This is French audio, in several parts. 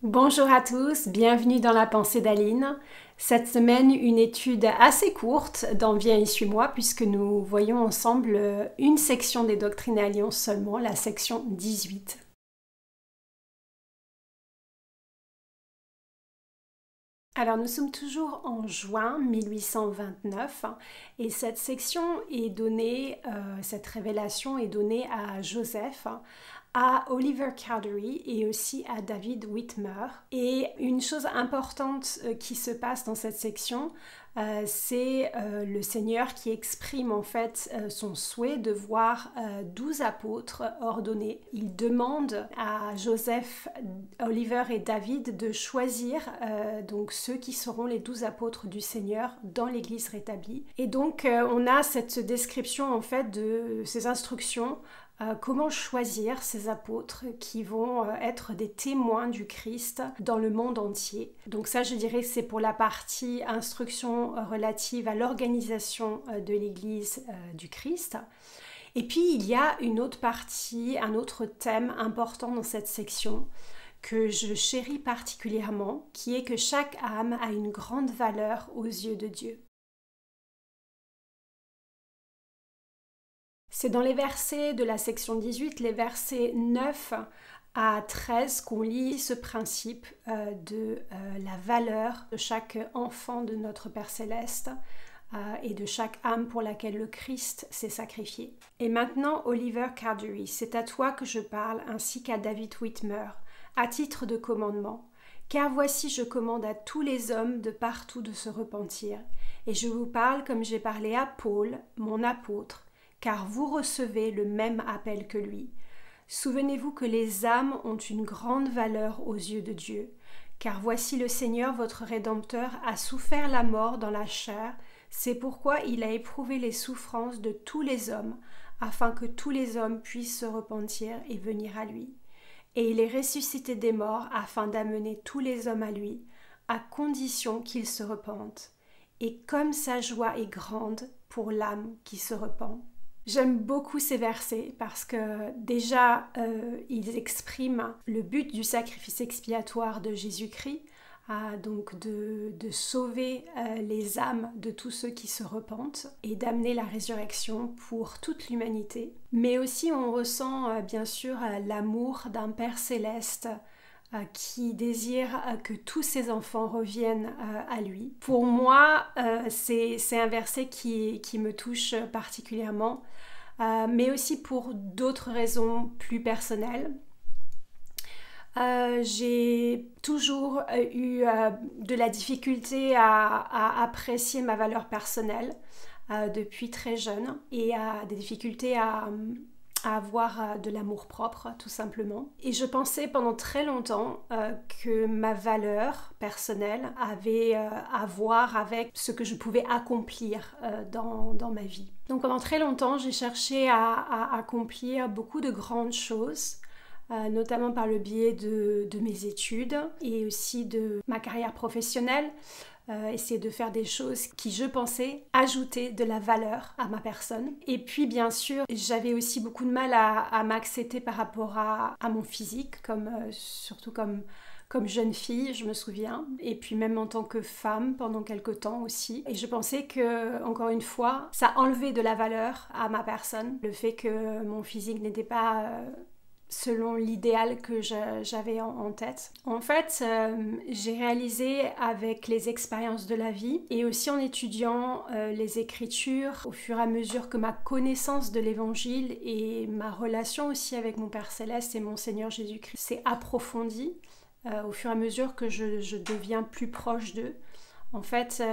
Bonjour à tous, bienvenue dans la pensée d'Aline. Cette semaine, une étude assez courte dans Viens et suis-moi puisque nous voyons ensemble une section des Doctrines et Alliances seulement, la section 18. Alors nous sommes toujours en juin 1829 et cette section est donnée, cette révélation est donnée à Joseph, à Oliver Cowdery et aussi à David Whitmer. Et une chose importante qui se passe dans cette section, c'est le Seigneur qui exprime en fait son souhait de voir 12 apôtres ordonnés. Il demande à Joseph, Oliver et David de choisir donc ceux qui seront les 12 apôtres du Seigneur dans l'Église rétablie. Et donc on a cette description en fait de ces instructions. Comment choisir ces apôtres qui vont être des témoins du Christ dans le monde entier. Donc ça, je dirais que c'est pour la partie instruction relative à l'organisation de l'Église du Christ. Et puis, il y a une autre partie, un autre thème important dans cette section que je chéris particulièrement, qui est que chaque âme a une grande valeur aux yeux de Dieu. C'est dans les versets de la section 18, les versets 9 à 13, qu'on lit ce principe de la valeur de chaque enfant de notre Père Céleste et de chaque âme pour laquelle le Christ s'est sacrifié. Et maintenant, Oliver Cowdery, c'est à toi que je parle, ainsi qu'à David Whitmer, à titre de commandement. Car voici, je commande à tous les hommes de partout de se repentir. Et je vous parle comme j'ai parlé à Paul, mon apôtre, car vous recevez le même appel que lui. Souvenez-vous que les âmes ont une grande valeur aux yeux de Dieu, car voici le Seigneur votre Rédempteur a souffert la mort dans la chair, c'est pourquoi il a éprouvé les souffrances de tous les hommes, afin que tous les hommes puissent se repentir et venir à lui. Et il est ressuscité des morts afin d'amener tous les hommes à lui, à condition qu'ils se repentent. Et comme sa joie est grande pour l'âme qui se repent. J'aime beaucoup ces versets parce que déjà ils expriment le but du sacrifice expiatoire de Jésus-Christ, donc de sauver les âmes de tous ceux qui se repentent et d'amener la résurrection pour toute l'humanité. Mais aussi on ressent bien sûr l'amour d'un Père céleste qui désire que tous ses enfants reviennent à lui. Pour moi, c'est un verset qui me touche particulièrement, mais aussi pour d'autres raisons plus personnelles. J'ai toujours eu de la difficulté à apprécier ma valeur personnelle depuis très jeune et des difficultés à avoir de l'amour-propre, tout simplement. Et je pensais pendant très longtemps que ma valeur personnelle avait à voir avec ce que je pouvais accomplir dans ma vie. Donc pendant très longtemps, j'ai cherché à accomplir beaucoup de grandes choses, notamment par le biais de mes études et aussi de ma carrière professionnelle. Essayer de faire des choses qui, je pensais, ajoutaient de la valeur à ma personne. Et puis, bien sûr, j'avais aussi beaucoup de mal à m'accepter par rapport à mon physique, surtout comme jeune fille, je me souviens. Et puis même en tant que femme, pendant quelque temps aussi. Et je pensais que, encore une fois, ça enlevait de la valeur à ma personne. Le fait que mon physique n'était pas selon l'idéal que j'avais en tête. En fait, j'ai réalisé avec les expériences de la vie et aussi en étudiant les Écritures, au fur et à mesure que ma connaissance de l'Évangile et ma relation aussi avec mon Père Céleste et mon Seigneur Jésus-Christ s'est approfondie au fur et à mesure que je deviens plus proche d'eux. En fait,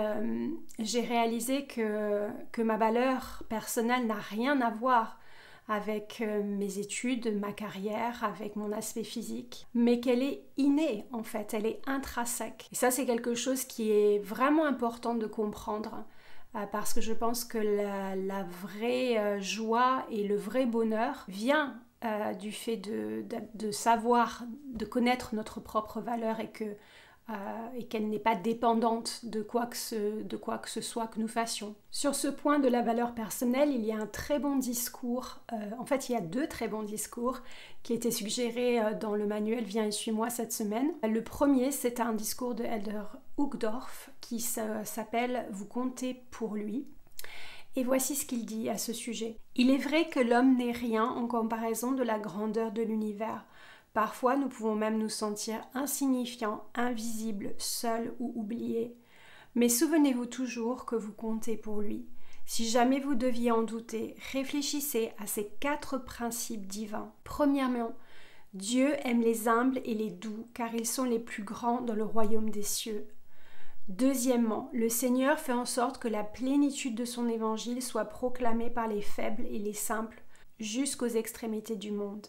j'ai réalisé que ma valeur personnelle n'a rien à voir avec mes études, ma carrière, avec mon aspect physique, mais qu'elle est innée en fait, elle est intrinsèque. Et ça c'est quelque chose qui est vraiment important de comprendre parce que je pense que la vraie joie et le vrai bonheur vient du fait de savoir, de connaître notre propre valeur et que et qu'elle n'est pas dépendante de quoi que ce soit que nous fassions. Sur ce point de la valeur personnelle, il y a un très bon discours, en fait il y a 2 très bons discours qui étaient suggérés dans le manuel Viens et suis-moi cette semaine. Le premier, c'est un discours de Elder Uchtdorf qui s'appelle « Vous comptez pour lui ». Et voici ce qu'il dit à ce sujet. « Il est vrai que l'homme n'est rien en comparaison de la grandeur de l'univers. Parfois, nous pouvons même nous sentir insignifiants, invisibles, seuls ou oubliés. Mais souvenez-vous toujours que vous comptez pour lui. Si jamais vous deviez en douter, réfléchissez à ces 4 principes divins. Premièrement, Dieu aime les humbles et les doux, car ils sont les plus grands dans le royaume des cieux. Deuxièmement, le Seigneur fait en sorte que la plénitude de son évangile soit proclamée par les faibles et les simples jusqu'aux extrémités du monde.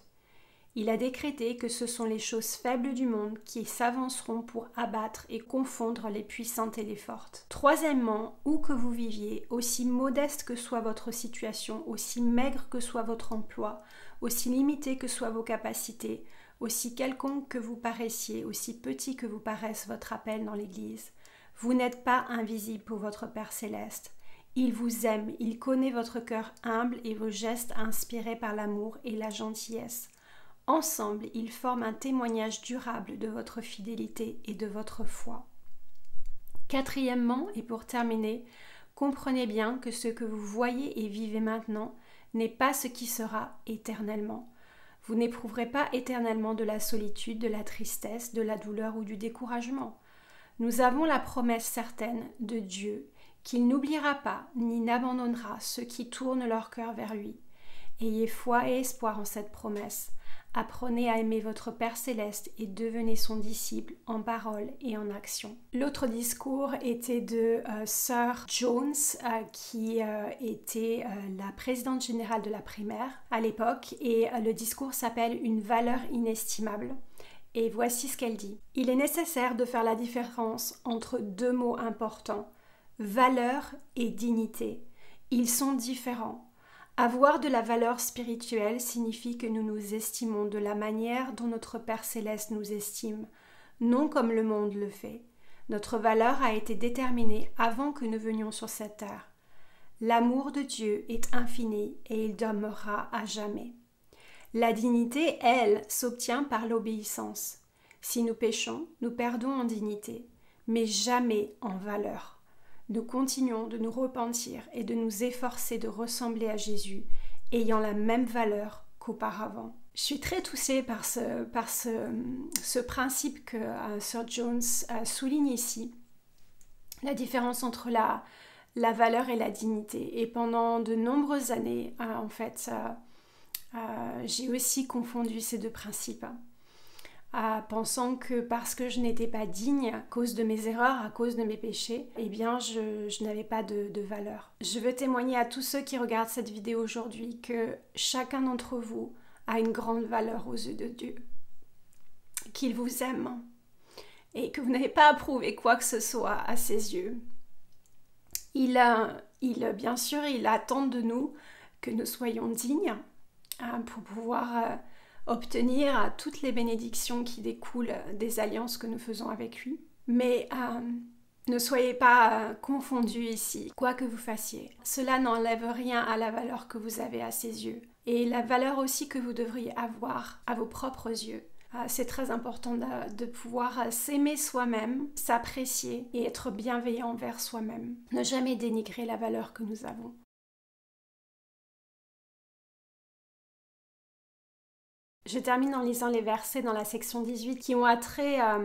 Il a décrété que ce sont les choses faibles du monde qui s'avanceront pour abattre et confondre les puissantes et les fortes. Troisièmement, où que vous viviez, aussi modeste que soit votre situation, aussi maigre que soit votre emploi, aussi limité que soient vos capacités, aussi quelconque que vous paraissiez, aussi petit que vous paraisse votre appel dans l'Église, vous n'êtes pas invisible pour votre Père céleste. Il vous aime, il connaît votre cœur humble et vos gestes inspirés par l'amour et la gentillesse. Ensemble, ils forment un témoignage durable de votre fidélité et de votre foi. Quatrièmement, et pour terminer, comprenez bien que ce que vous voyez et vivez maintenant n'est pas ce qui sera éternellement. Vous n'éprouverez pas éternellement de la solitude, de la tristesse, de la douleur ou du découragement. Nous avons la promesse certaine de Dieu qu'il n'oubliera pas ni n'abandonnera ceux qui tournent leur cœur vers lui. Ayez foi et espoir en cette promesse. Apprenez à aimer votre Père céleste et devenez son disciple en parole et en action. L'autre discours était de Sir Jones, qui était la présidente générale de la primaire à l'époque, et le discours s'appelle « Une valeur inestimable ». Et voici ce qu'elle dit. « Il est nécessaire de faire la différence entre 2 mots importants, valeur et dignité. Ils sont différents. Avoir de la valeur spirituelle signifie que nous nous estimons de la manière dont notre Père céleste nous estime, non comme le monde le fait. Notre valeur a été déterminée avant que nous venions sur cette terre. L'amour de Dieu est infini et il demeurera à jamais. La dignité, elle, s'obtient par l'obéissance. Si nous péchons, nous perdons en dignité, mais jamais en valeur. Nous continuons de nous repentir et de nous efforcer de ressembler à Jésus, ayant la même valeur qu'auparavant. Je suis très touchée par ce principe que Sir Jones souligne ici, la différence entre la valeur et la dignité. Et pendant de nombreuses années, j'ai aussi confondu ces 2 principes. Pensant que parce que je n'étais pas digne, à cause de mes erreurs, à cause de mes péchés, eh bien je n'avais pas de valeur. Je veux témoigner à tous ceux qui regardent cette vidéo aujourd'hui que chacun d'entre vous a une grande valeur aux yeux de Dieu, qu'il vous aime et que vous n'avez pas à prouver quoi que ce soit à ses yeux. Bien sûr, il attend de nous que nous soyons dignes pour pouvoir obtenir toutes les bénédictions qui découlent des alliances que nous faisons avec lui. Mais ne soyez pas confondus ici, quoi que vous fassiez. Cela n'enlève rien à la valeur que vous avez à ses yeux. Et la valeur aussi que vous devriez avoir à vos propres yeux. C'est très important de pouvoir s'aimer soi-même, s'apprécier et être bienveillant envers soi-même. Ne jamais dénigrer la valeur que nous avons. Je termine en lisant les versets dans la section 18 qui ont attrait à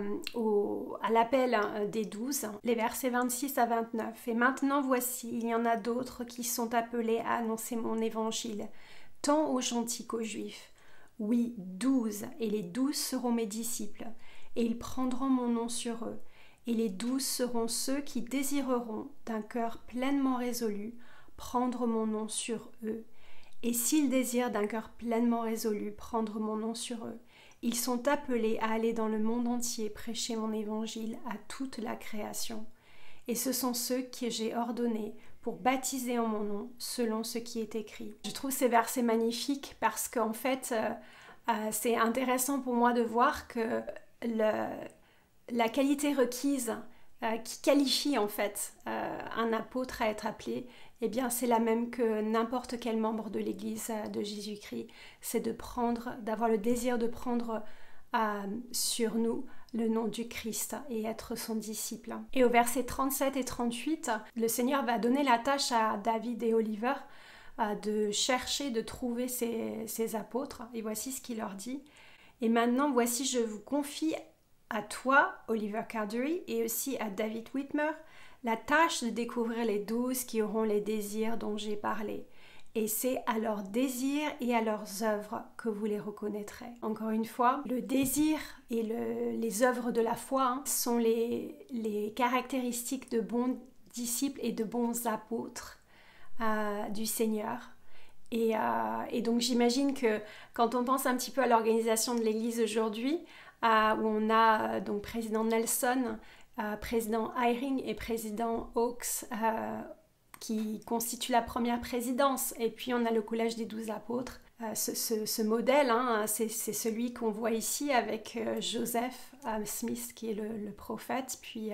l'appel des 12, les versets 26 à 29. « Et maintenant voici, il y en a d'autres qui sont appelés à annoncer mon évangile, tant aux gentils qu'aux juifs. Oui, 12, et les 12 seront mes disciples, et ils prendront mon nom sur eux. Et les 12 seront ceux qui désireront, d'un cœur pleinement résolu, prendre mon nom sur eux. Et s'ils désirent d'un cœur pleinement résolu prendre mon nom sur eux, ils sont appelés à aller dans le monde entier prêcher mon évangile à toute la création. Et ce sont ceux que j'ai ordonnés pour baptiser en mon nom, selon ce qui est écrit. » Je trouve ces versets magnifiques parce qu'en fait, c'est intéressant pour moi de voir que la qualité requise qui qualifie en fait un apôtre à être appelé, eh bien c'est la même que n'importe quel membre de l'Église de Jésus-Christ. C'est d'avoir le désir de prendre sur nous le nom du Christ et être son disciple. Et au verset 37 et 38, le Seigneur va donner la tâche à David et Oliver de chercher, de trouver ces apôtres. Et voici ce qu'il leur dit. Et maintenant, voici, je vous confie à toi, Oliver Cowdery, et aussi à David Whitmer, la tâche de découvrir les 12 qui auront les désirs dont j'ai parlé. Et c'est à leurs désirs et à leurs œuvres que vous les reconnaîtrez. Encore une fois, le désir et les œuvres de la foi sont les caractéristiques de bons disciples et de bons apôtres du Seigneur. Et donc j'imagine que quand on pense un petit peu à l'organisation de l'Église aujourd'hui, où on a donc président Nelson, président Eyring et président Oakes qui constituent la première présidence, et puis on a le collège des 12 apôtres. Ce modèle, c'est celui qu'on voit ici avec Joseph Smith qui est le prophète, puis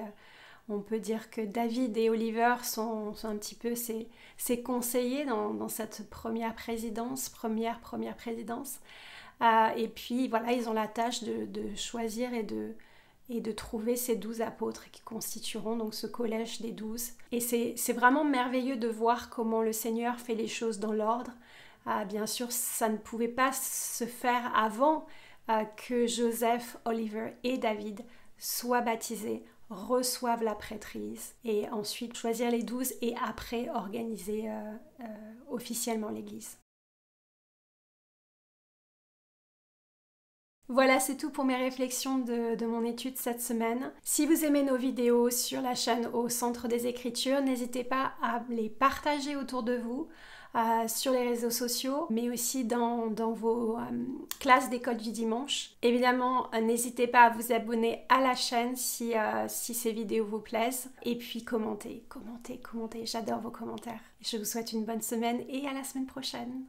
on peut dire que David et Oliver sont un petit peu ses conseillers dans cette première présidence, première présidence. Et puis voilà, ils ont la tâche de choisir et de trouver ces 12 apôtres qui constitueront donc ce collège des 12. Et c'est vraiment merveilleux de voir comment le Seigneur fait les choses dans l'ordre. Bien sûr, ça ne pouvait pas se faire avant que Joseph, Oliver et David soient baptisés, reçoivent la prêtrise et ensuite choisir les 12 et après organiser officiellement l'Église. Voilà, c'est tout pour mes réflexions de mon étude cette semaine. Si vous aimez nos vidéos sur la chaîne Au Centre des Écritures, n'hésitez pas à les partager autour de vous, sur les réseaux sociaux, mais aussi dans vos classes d'école du dimanche. Évidemment, n'hésitez pas à vous abonner à la chaîne si ces vidéos vous plaisent. Et puis commentez. J'adore vos commentaires. Je vous souhaite une bonne semaine et à la semaine prochaine.